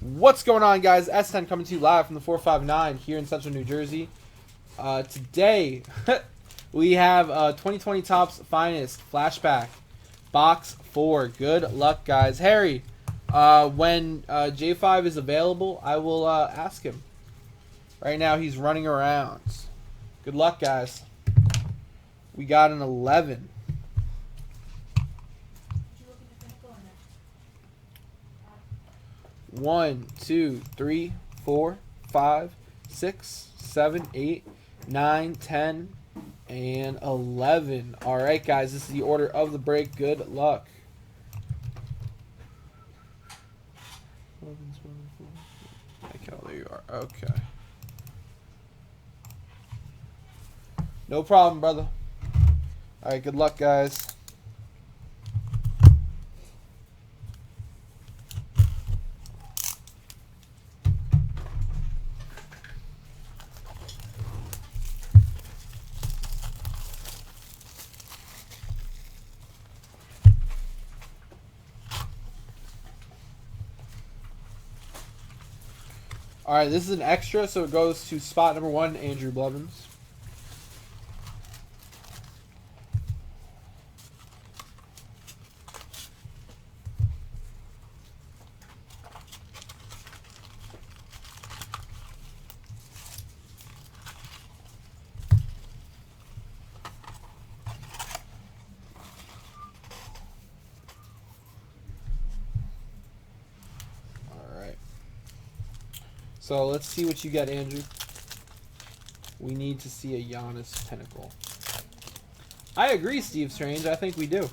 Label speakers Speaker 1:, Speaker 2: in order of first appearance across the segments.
Speaker 1: What's going on, guys? S10 coming to you live from the 459 here in Central New Jersey. Today, we have 2020 Topps Finest Flashback Box 4. Good luck, guys. Harry, when J5 is available, I will ask him. Right now, he's running around. Good luck, guys. We got an 11. 1, 2, 3, 4, 5, 6, 7, 8, 9, 10, and 11. All right, guys, this is the order of the break. Good luck. Okay, there you are. Okay. No problem, brother. All right, good luck, guys. All right, this is an extra, so it goes to spot number 1, Andrew Blevins. So let's see what you got, Andrew. We need to see a Giannis Pinnacle. I agree, Steve Strange. I think we do.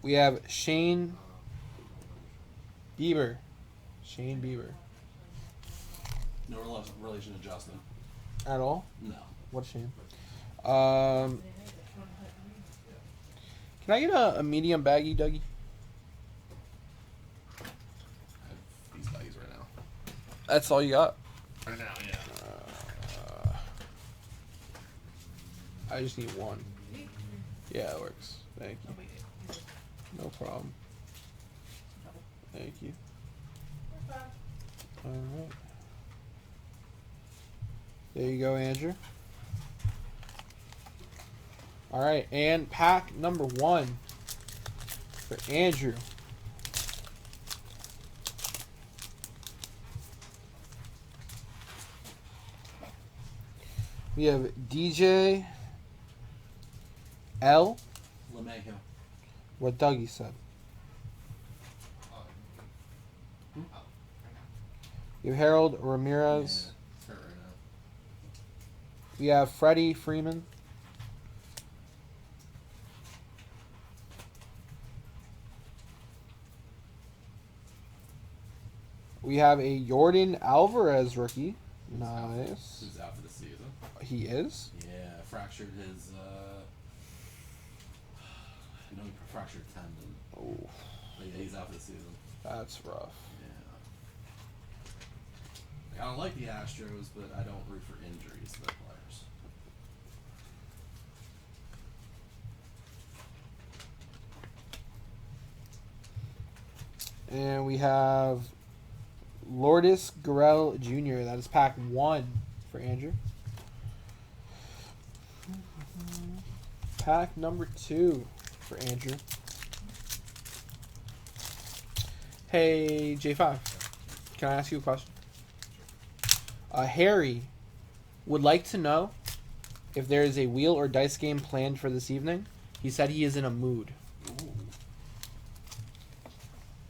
Speaker 1: We have Shane Bieber. Shane Bieber.
Speaker 2: No relation to Justin.
Speaker 1: At all?
Speaker 2: No.
Speaker 1: What a shame. Can I get a medium baggy, Dougie? That's all you got?
Speaker 2: Right now, yeah.
Speaker 1: I just need one. Yeah, it works. Thank you. No problem. Thank you. Alright. There you go, Andrew. Alright, and pack number 1 for Andrew. We have DJ L.
Speaker 2: LeMahieu.
Speaker 1: What Dougie said. We have Harold Ramirez.
Speaker 2: Yeah, right now.
Speaker 1: We have Freddie Freeman. We have a Jordan Alvarez rookie. Nice.
Speaker 2: Who's out for the season?
Speaker 1: He is?
Speaker 2: Yeah, fractured his, he fractured tendon.
Speaker 1: Oh,
Speaker 2: But yeah, he's out for the season.
Speaker 1: that's rough.
Speaker 2: Yeah. I don't like the Astros, but I don't root for injuries to their players.
Speaker 1: And we have Lourdes Gurriel Jr. That is pack 1 for Andrew. Pack number 2 for Andrew. Hey, J5. Can I ask you a question? Harry would like to know if there is a wheel or dice game planned for this evening. He said he is in a mood.
Speaker 2: Ooh.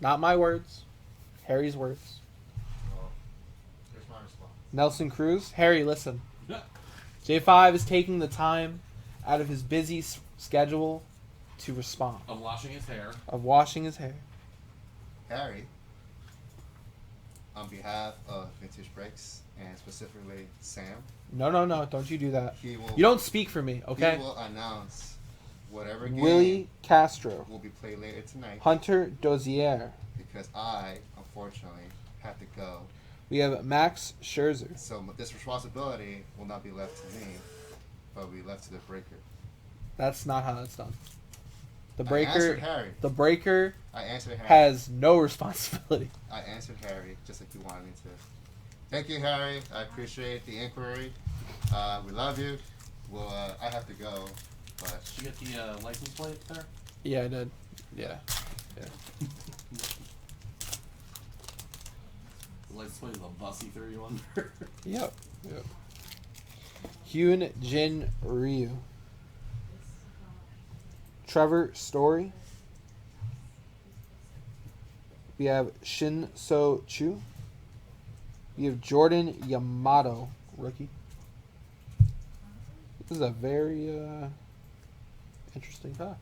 Speaker 1: Not my words. Harry's words.
Speaker 3: Well, here's my response.
Speaker 1: Nelson Cruz. Harry, listen. J5 is taking the time out of his busy schedule to respond.
Speaker 2: Of washing his hair.
Speaker 1: Of washing his hair.
Speaker 3: Harry, on behalf of Vintage Breaks and specifically Sam,
Speaker 1: No. Don't you do that.
Speaker 3: he will.
Speaker 1: You don't speak for me, okay?
Speaker 3: He will announce whatever game
Speaker 1: Willie Castro.
Speaker 3: will be played later tonight.
Speaker 1: Hunter Dozier.
Speaker 3: Because I, unfortunately, have to go.
Speaker 1: We have Max Scherzer.
Speaker 3: So this responsibility will not be left to me, but will be left to the breaker.
Speaker 1: That's not how that's done. The
Speaker 3: I answered
Speaker 1: breaker.
Speaker 3: Harry.
Speaker 1: The breaker
Speaker 3: I answered Harry.
Speaker 1: has no responsibility.
Speaker 3: I answered Harry just like you wanted me to. Thank you, Harry. I appreciate the inquiry. We love you. Well, I have to go, but
Speaker 2: Did you get the license plate there?
Speaker 1: Yeah, I did. Yeah.
Speaker 2: The license plate is a bus he threw you under.
Speaker 1: Yep. Hyun Jin Ryu. Trevor Story. We have Shin So Chu. We have Jordan Yamato, rookie. This is a very interesting pack.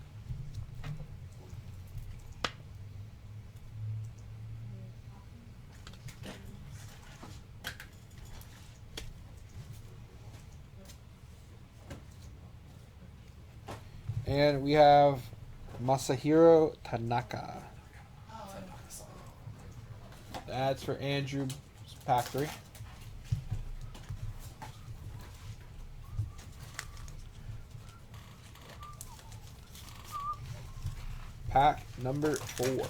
Speaker 1: And we have Masahiro Tanaka. That's for Andrew, pack 3. Pack number 4.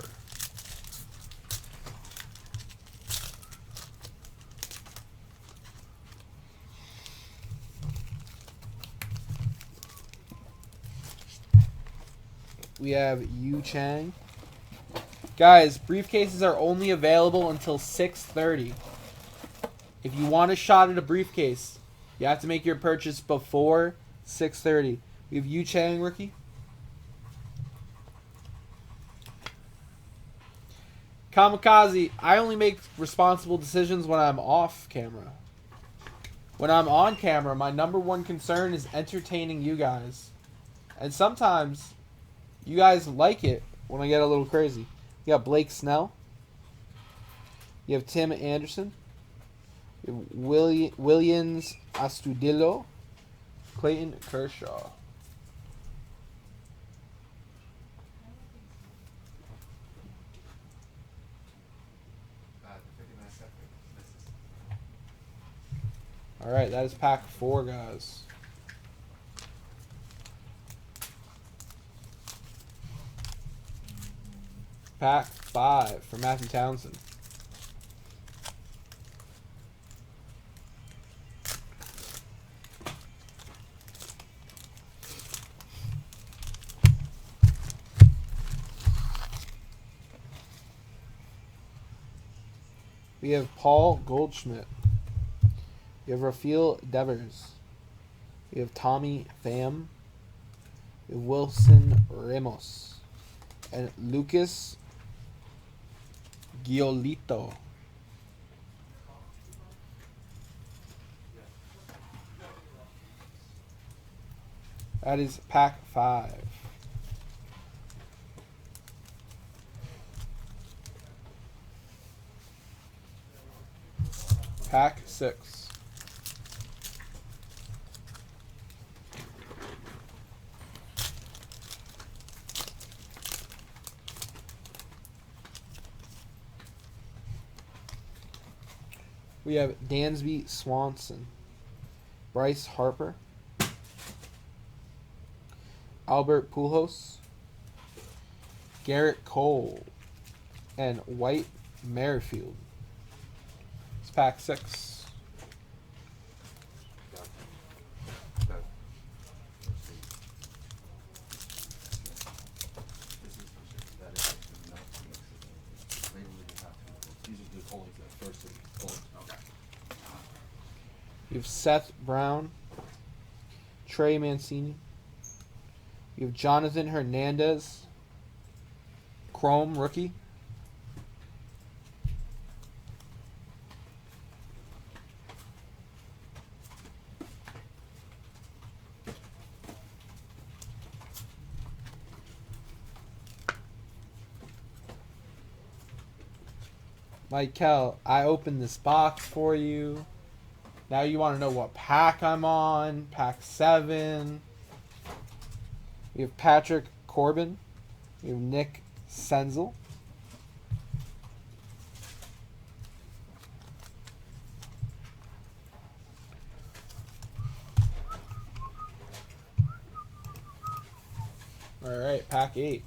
Speaker 1: We have Yu Chang. Guys, briefcases are only available until 6:30. If you want a shot at a briefcase, you have to make your purchase before 6:30. We have Yu Chang, rookie. Kamikaze, I only make responsible decisions when I'm off camera. When I'm on camera, my number one concern is entertaining you guys. And sometimes you guys like it when I get a little crazy. You got Blake Snell. You have Tim Anderson. You have Williams Astudillo. Clayton Kershaw.
Speaker 3: the 59 separate. This is
Speaker 1: Alright, that is pack 4, guys. Pack 5 for Matthew Townsend. We have Paul Goldschmidt. We have Rafael Devers. We have Tommy Pham. We have Wilson Ramos. And Lucas Giolito. That is pack 5. Pack 6. We have Dansby Swanson, Bryce Harper, Albert Pujols, Garrett Cole, and White Merrifield. It's pack 6. You have Seth Brown, Trey Mancini. You have Jonathan Hernandez, Chrome rookie. Michael, I opened this box for you. Now you want to know what pack I'm on. Pack 7. We have Patrick Corbin. We have Nick Senzel. All right, pack 8.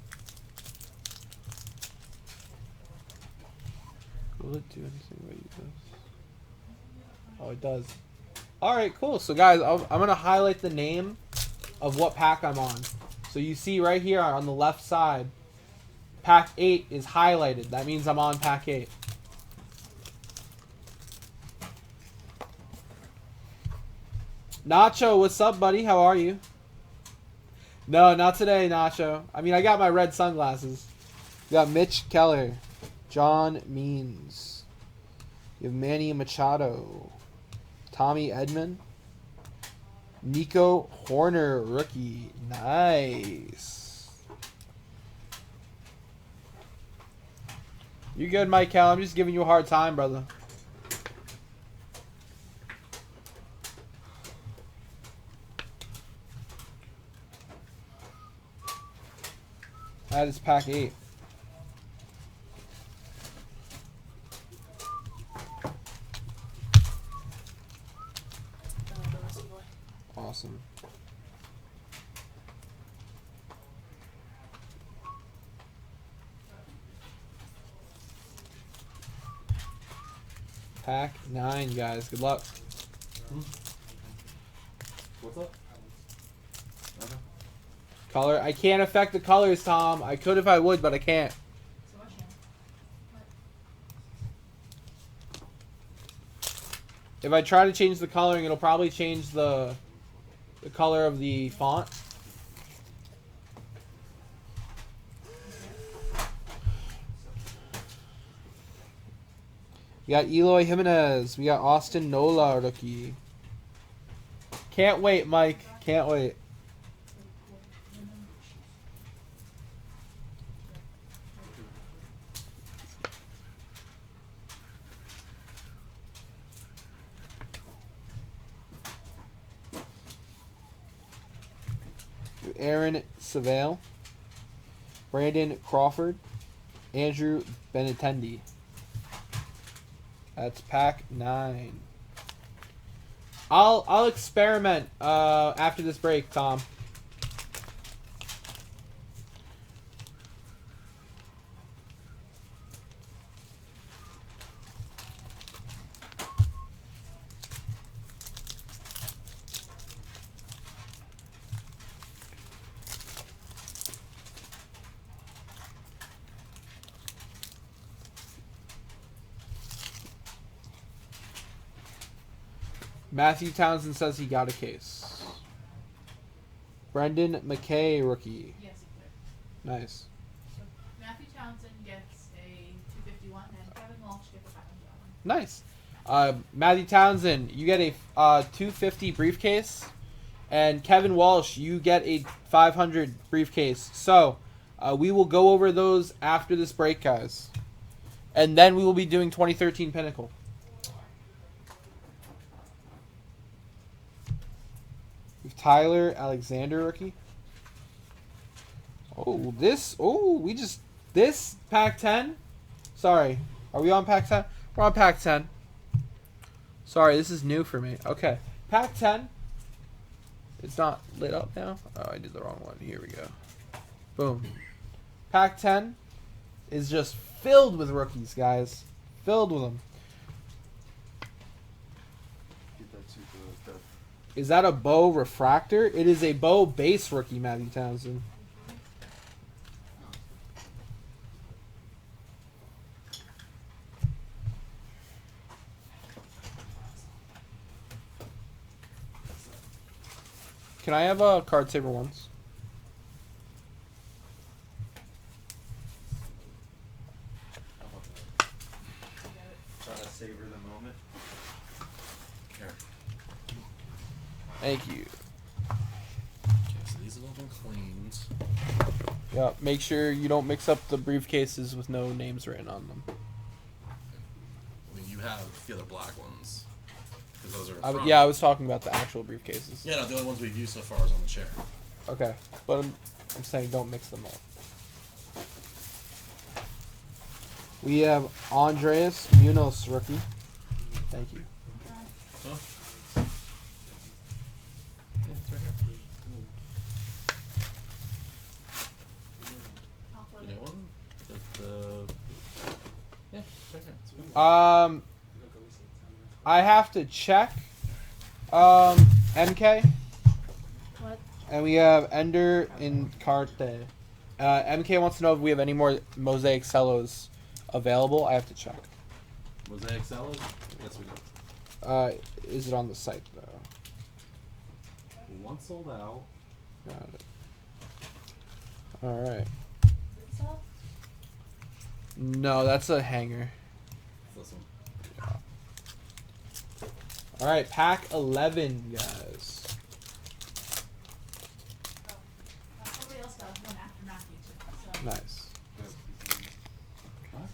Speaker 1: Will it do anything when you do this? Oh, it does. All right, cool. So, guys, I'm going to highlight the name of what pack I'm on. So, you see right here on the left side, pack 8 is highlighted. That means I'm on pack 8. Nacho, what's up, buddy? How are you? No, not today, Nacho. I mean, I got my red sunglasses. You got Mitch Keller. John Means. You have Manny Machado. Tommy Edman. Nico Horner, rookie. Nice. You good, Mike Cal? I'm just giving you a hard time, brother. That is pack 8. Awesome. Pack 9, guys. Good luck.
Speaker 2: What's up? Okay.
Speaker 1: Color. I can't affect the colors, Tom. I could if I would, but I can't. If I try to change the coloring, it'll probably change the color of the font. We got Eloy Jimenez. We got Austin Nola, rookie. Can't wait, Mike. Can't wait. Aaron Savale, Brandon Crawford, Andrew Benintendi. That's pack 9. I'll experiment after this break, Tom. Matthew Townsend says he got a case. Brendan McKay, rookie.
Speaker 4: Yes, he did.
Speaker 1: Nice.
Speaker 4: So Matthew Townsend gets a 251 and Kevin Walsh gets a 500.
Speaker 1: Nice. Matthew Townsend, you get a 250 briefcase. And Kevin Walsh, you get a 500 briefcase. So, we will go over those after this break, guys. And then we will be doing 2013 Pinnacle. Tyler Alexander, rookie. This pack 10. Sorry, are we on pack 10? We're on pack 10. Sorry, this is new for me. Okay, pack 10. It's not lit up now. Oh, I did the wrong one. Here we go. Boom. Pack 10 is just filled with rookies, guys. Filled with them. Is that a Bow Refractor? It is a Bow base rookie, Matthew Townsend. Can I have a card saver once?
Speaker 2: Trying to savor the moment. Here.
Speaker 1: Thank you.
Speaker 2: Okay, so these have all been cleaned.
Speaker 1: Yeah, make sure you don't mix up the briefcases with no names written on them.
Speaker 2: I mean, you have the other black ones. Because those are in front.
Speaker 1: Yeah, I was talking about the actual briefcases.
Speaker 2: Yeah, no, the only ones we've used so far is on the chair.
Speaker 1: Okay, but I'm saying don't mix them up. We have Andreas Munoz, rookie. Thank you.
Speaker 2: Huh? Yeah, it's right here.
Speaker 1: I have to check. MK.
Speaker 4: What?
Speaker 1: And we have Ender in Carte. MK wants to know if we have any more Mosaic Cellos available. I have to check.
Speaker 2: Mosaic Cellos? Yes, we do.
Speaker 1: Is it on the site though?
Speaker 2: One sold out.
Speaker 1: Got it. All right.
Speaker 4: This all?
Speaker 1: No, that's a hanger.
Speaker 2: This one.
Speaker 1: All right, pack 11, guys.
Speaker 4: Somebody else got one after Matthew too. So.
Speaker 1: Nice.
Speaker 2: Huh?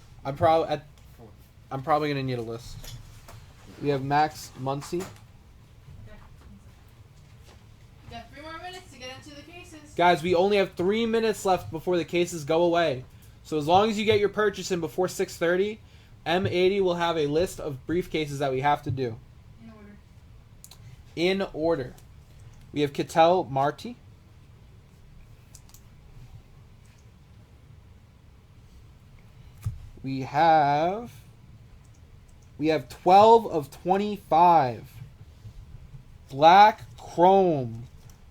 Speaker 1: I'm probably gonna need a list. We have Max Muncy.
Speaker 4: Okay. You got 3 more minutes to get into the cases.
Speaker 1: Guys, we only have 3 minutes left before the cases go away. So as long as you get your purchase in before 6:30, M80 will have a list of briefcases that we have to do.
Speaker 4: In order.
Speaker 1: In order. We have Ketel Marti. We have 12 of 25. Black Chrome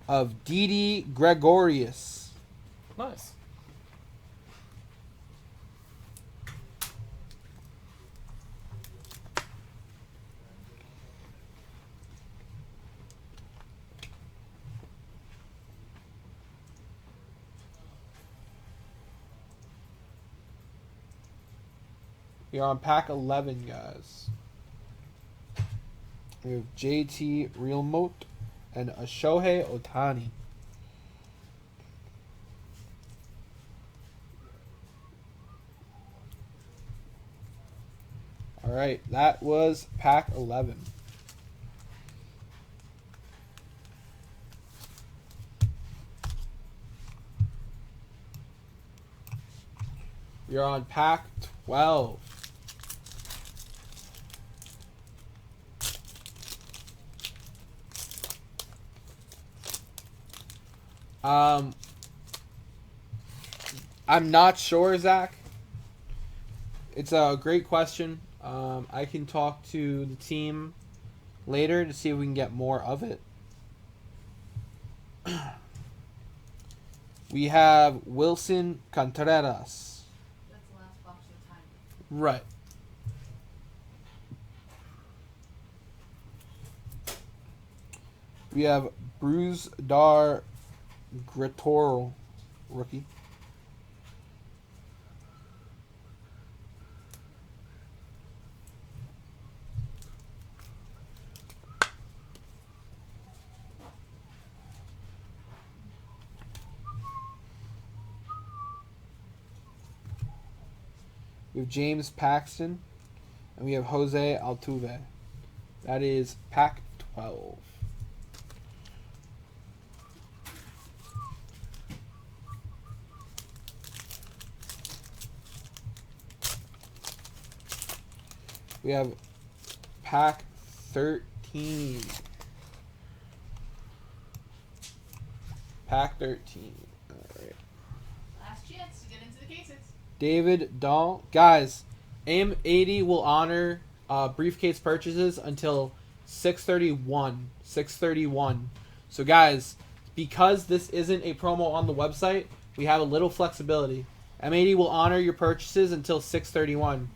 Speaker 1: of Didi Gregorius.
Speaker 2: Nice.
Speaker 1: We are on pack 11, guys. We have JT Realmote and a Shohei Otani. All right, that was pack 11. We are on pack 12. I'm not sure, Zach. It's a great question. I can talk to the team later to see if we can get more of it. We have Wilson Contreras.
Speaker 4: That's the last box of time.
Speaker 1: Right. We have Bruce Dar Gretoro, rookie. We have James Paxton, and we have Jose Altuve. That is pack 12. We have pack 13. Pack 13. All right.
Speaker 4: Last chance to get into the cases.
Speaker 1: David Dahl. Guys, AM80 will honor briefcase purchases until 6:31. 6:31. So, guys, because this isn't a promo on the website, we have a little flexibility. M80 will honor your purchases until 6:31.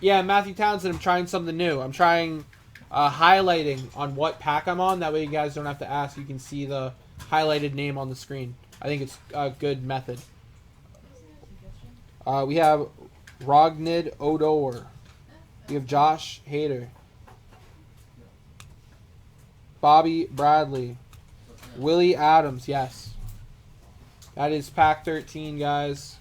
Speaker 1: Yeah, Matthew Townsend, I'm trying something new. I'm trying highlighting on what pack I'm on. That way you guys don't have to ask. You can see the highlighted name on the screen. I think it's a good method. We have Rognid Odor. We have Josh Hader. Bobby Bradley. Willie Adams, yes. That is pack 13, guys.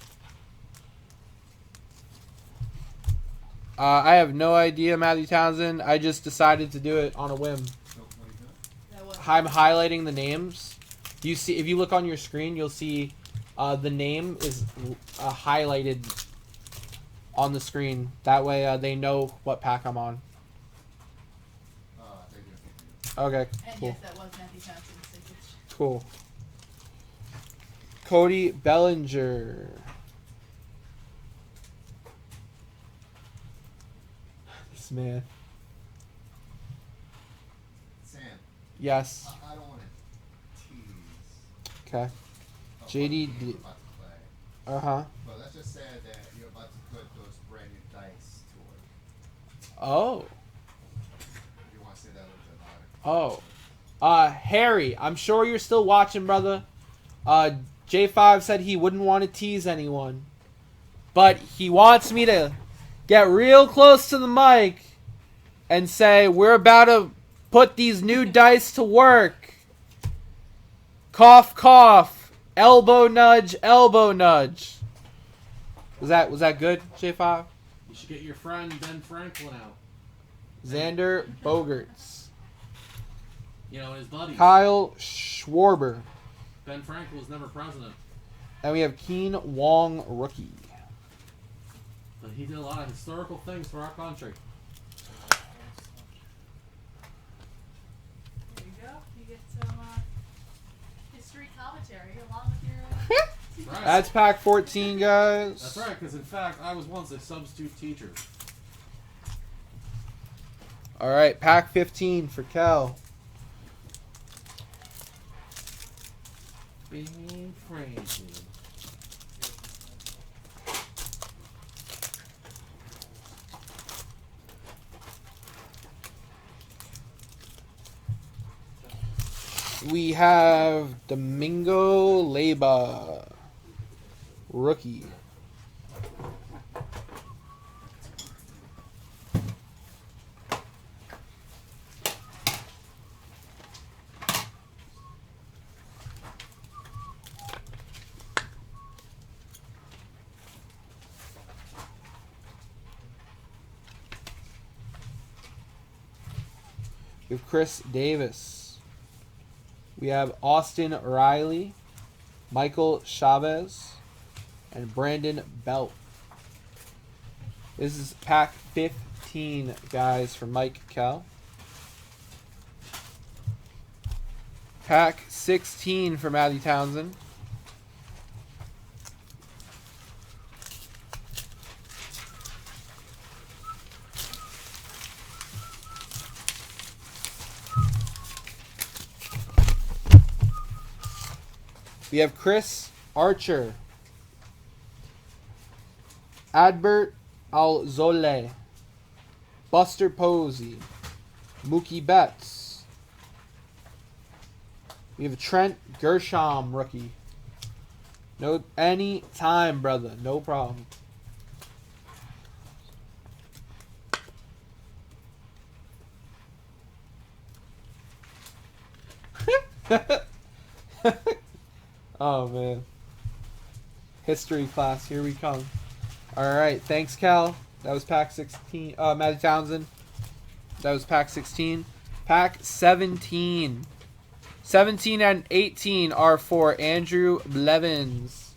Speaker 1: I have no idea, Matthew Townsend. I just decided to do it on a whim. I'm highlighting the names. You see, if you look on your screen, you'll see the name is highlighted on the screen. That way, they know what pack I'm on.
Speaker 3: Thank you.
Speaker 1: Okay,
Speaker 4: And
Speaker 1: cool.
Speaker 4: yes, that was Matthew Townsend's signature.
Speaker 1: Cool. Cody Bellinger. This man.
Speaker 3: Sam,
Speaker 1: Yes.
Speaker 3: I don't want to tease.
Speaker 1: Okay.
Speaker 3: of
Speaker 1: JD
Speaker 3: what
Speaker 1: did-
Speaker 3: you're about to play,
Speaker 1: Uh-huh.
Speaker 3: but let's just say that you're about to put those brand new dice to work.
Speaker 1: Oh.
Speaker 3: If you want to say that a little bit louder.
Speaker 1: Oh. Harry, I'm sure you're still watching, brother. J5 said he wouldn't want to tease anyone. But he wants me to get real close to the mic and say, we're about to put these new dice to work. Cough, cough. Elbow nudge, elbow nudge. Was that good, J5?
Speaker 2: You should get your friend Ben Franklin out.
Speaker 1: Xander Bogerts.
Speaker 2: You know, his buddies.
Speaker 1: Kyle Schwarber.
Speaker 2: Ben Franklin was never president,
Speaker 1: And we have Keen Wong, rookie.
Speaker 2: but he did a lot of historical things for our country.
Speaker 4: There you go. You get some history commentary along with your.
Speaker 2: Right.
Speaker 1: That's pack 14, guys.
Speaker 2: That's right, because in fact, I was once a substitute teacher.
Speaker 1: All right, pack 15 for Cal.
Speaker 2: Ben Franklin.
Speaker 1: We have Domingo Leyba, rookie. We have Chris Davis. We have Austin Riley, Michael Chavez, and Brandon Belt. This is pack 15, guys, for Mike Cal. Pack 16 for Matthew Townsend. We have Chris Archer, Adbert Alzole, Buster Posey, Mookie Betts. We have Trent Gershom, rookie. No, any time, brother. No problem. Oh, man. History class. Here we come. All right. Thanks, Cal. That was pack 16. Matthew Townsend. That was pack 16. Pack 17. 17 and 18 are for Andrew Blevins.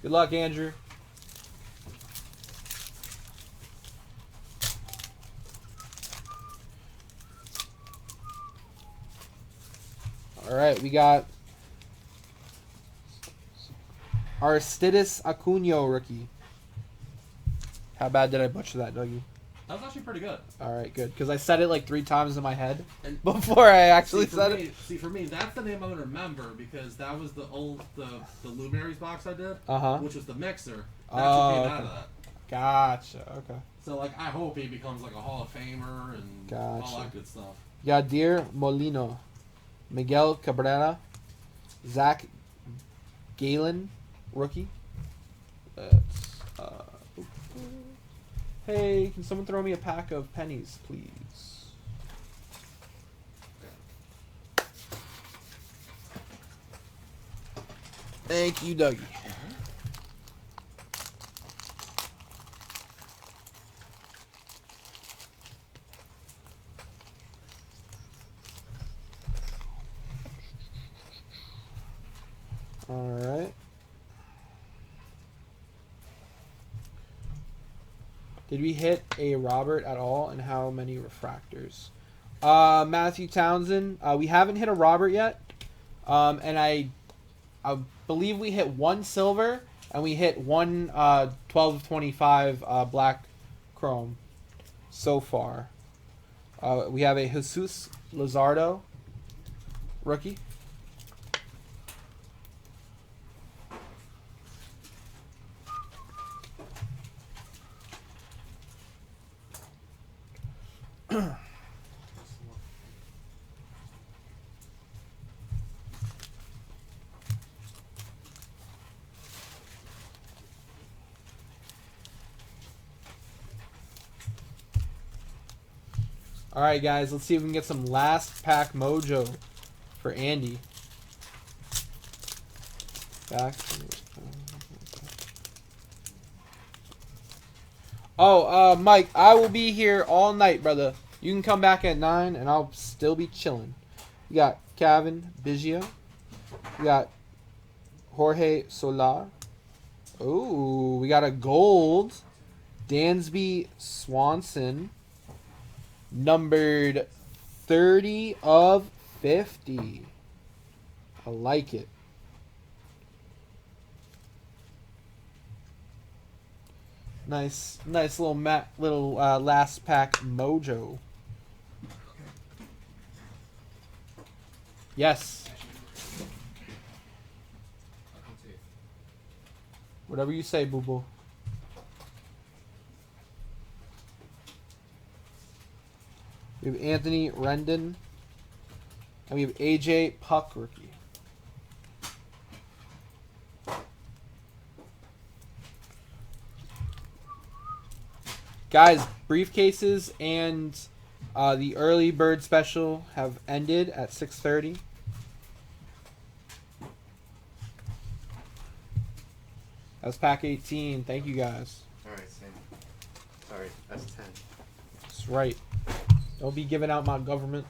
Speaker 1: Good luck, Andrew. All right. We got Aristides Acuna, rookie. How bad did I butcher that, Dougie?
Speaker 2: That was actually pretty good.
Speaker 1: All right, good. Because I said it like 3 times in my head
Speaker 2: And
Speaker 1: before I actually said it.
Speaker 2: See, for me, that's the name I would remember because that was the old the Luminaries box I did,
Speaker 1: Uh-huh.
Speaker 2: which was the mixer. That's
Speaker 1: Oh,
Speaker 2: what came
Speaker 1: okay.
Speaker 2: out of that.
Speaker 1: Gotcha. Okay.
Speaker 2: So like, I hope he becomes like a Hall of Famer and all
Speaker 1: Gotcha.
Speaker 2: that good stuff.
Speaker 1: Yadir Molino, Miguel Cabrera, Zach Galen, rookie. Let's, hey, can someone throw me a pack of pennies, please? Thank you, Dougie. All right. Did we hit a Robert at all, and how many refractors? Matthew Townsend, we haven't hit a Robert yet, and I believe we hit 1 silver, and we hit 1 12 of 25 black chrome so far. We have a Jesus Luzardo rookie. All right, guys, let's see if we can get some last pack mojo for Andy. Back. Oh, Mike, I will be here all night, brother. You can come back at 9, and I'll still be chilling. We got Kevin Biggio. We got Jorge Solar. Oh, we got a gold. Dansby Swanson. Numbered 30 of 50. I like it. Nice little last pack mojo. Yes. Whatever you say, boo boo. We have Anthony Rendon. And we have AJ Puck rookie. Guys, briefcases and the early bird special have ended at 6:30. That's pack 18. Thank you guys.
Speaker 3: Alright, same. Sorry, that's 10.
Speaker 1: That's right. Don't be giving out my government.